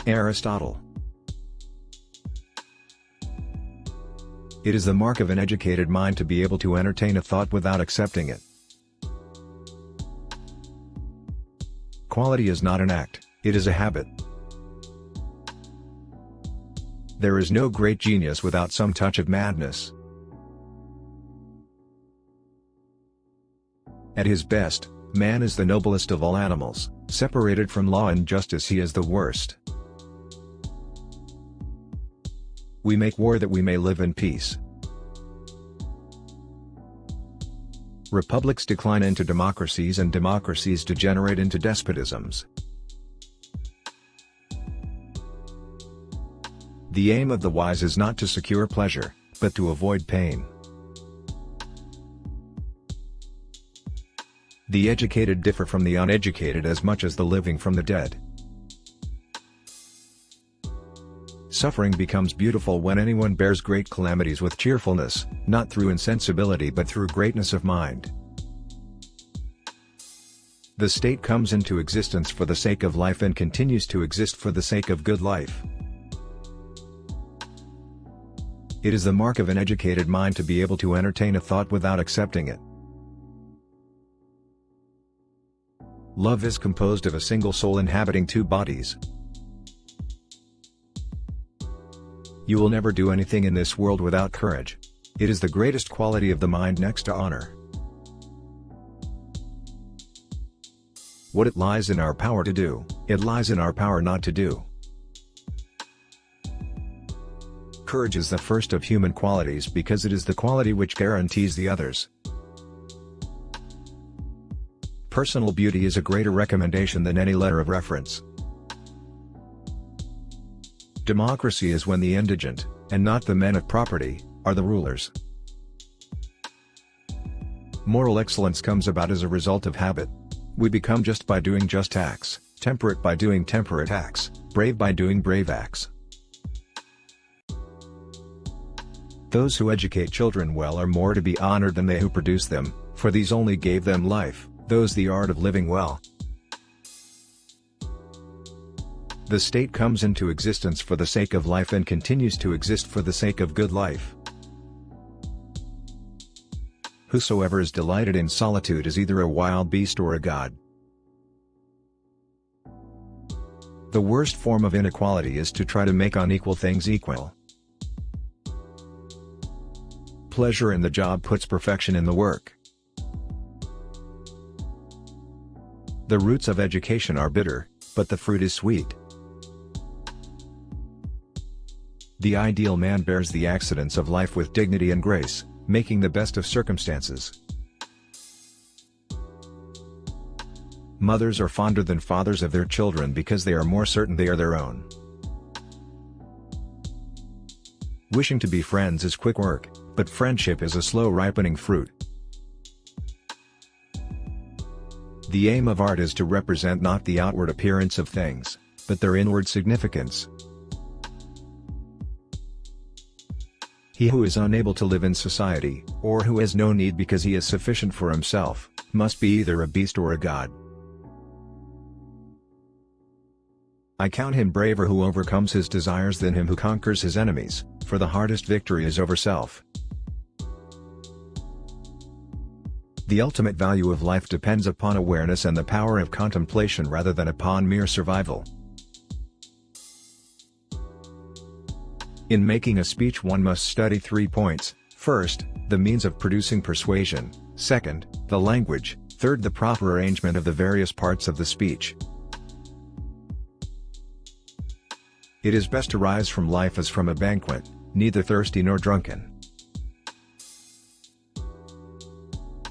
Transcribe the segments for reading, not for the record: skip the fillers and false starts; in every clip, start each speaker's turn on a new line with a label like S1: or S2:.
S1: Aristotle. It is the mark of an educated mind to be able to entertain a thought without accepting it. Quality is not an act, it is a habit. There is no great genius without some touch of madness. At his best, man is the noblest of all animals. Separated from law and justice, he is the worst. We make war that we may live in peace. Republics decline into democracies and democracies degenerate into despotisms. The aim of the wise is not to secure pleasure, but to avoid pain. The educated differ from the uneducated as much as the living from the dead. Suffering becomes beautiful when anyone bears great calamities with cheerfulness, not through insensibility but through greatness of mind. The state comes into existence for the sake of life and continues to exist for the sake of good life. It is the mark of an educated mind to be able to entertain a thought without accepting it. Love is composed of a single soul inhabiting two bodies. You will never do anything in this world without courage. It is the greatest quality of the mind next to honor. What it lies in our power to do, it lies in our power not to do. Courage is the first of human qualities because it is the quality which guarantees the others. Personal beauty is a greater recommendation than any letter of reference. Democracy is when the indigent, and not the men of property, are the rulers. Moral excellence comes about as a result of habit. We become just by doing just acts, temperate by doing temperate acts, brave by doing brave acts. Those who educate children well are more to be honored than they who produce them, for these only gave them life, those the art of living well. The state comes into existence for the sake of life and continues to exist for the sake of good life. Whosoever is delighted in solitude is either a wild beast or a god. The worst form of inequality is to try to make unequal things equal. Pleasure in the job puts perfection in the work. The roots of education are bitter, but the fruit is sweet. The ideal man bears the accidents of life with dignity and grace, making the best of circumstances. Mothers are fonder than fathers of their children because they are more certain they are their own. Wishing to be friends is quick work, but friendship is a slow ripening fruit. The aim of art is to represent not the outward appearance of things, but their inward significance. He who is unable to live in society, or who has no need because he is sufficient for himself, must be either a beast or a god. I count him braver who overcomes his desires than him who conquers his enemies, for the hardest victory is over self. The ultimate value of life depends upon awareness and the power of contemplation rather than upon mere survival. In making a speech one must study 3 points: first, the means of producing persuasion; second, the language; third, the proper arrangement of the various parts of the speech. It is best to rise from life as from a banquet, neither thirsty nor drunken.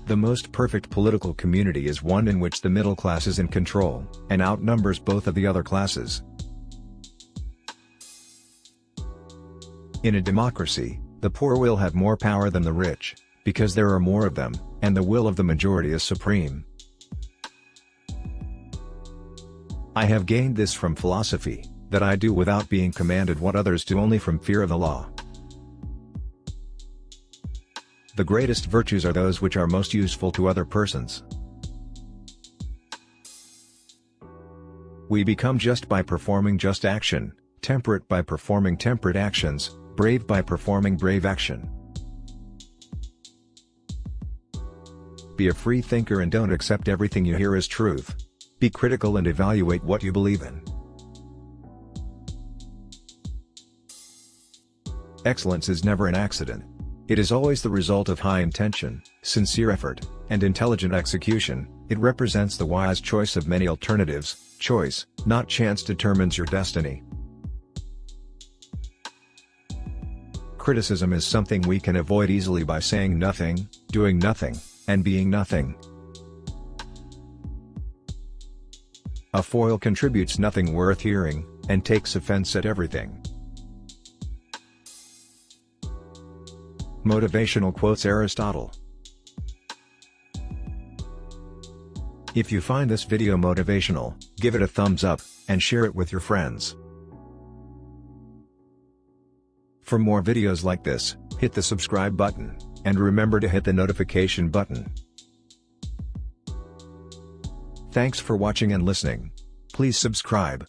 S1: The most perfect political community is one in which the middle class is in control, and outnumbers both of the other classes. In a democracy, the poor will have more power than the rich, because there are more of them, and the will of the majority is supreme. I have gained this from philosophy, that I do without being commanded what others do only from fear of the law. The greatest virtues are those which are most useful to other persons. We become just by performing just action, temperate by performing temperate actions, brave by performing brave action. Be a free thinker and don't accept everything you hear as truth. Be critical and evaluate what you believe in. Excellence is never an accident. It is always the result of high intention, sincere effort, and intelligent execution. It represents the wise choice of many alternatives. Choice, not chance, determines your destiny. Criticism is something we can avoid easily by saying nothing, doing nothing, and being nothing. A foil contributes nothing worth hearing, and takes offense at everything. Motivational quotes. Aristotle. If you find this video motivational, give it a thumbs up, and share it with your friends. For more videos like this, hit the subscribe button, and remember to hit the notification button. Thanks for watching and listening. Please subscribe.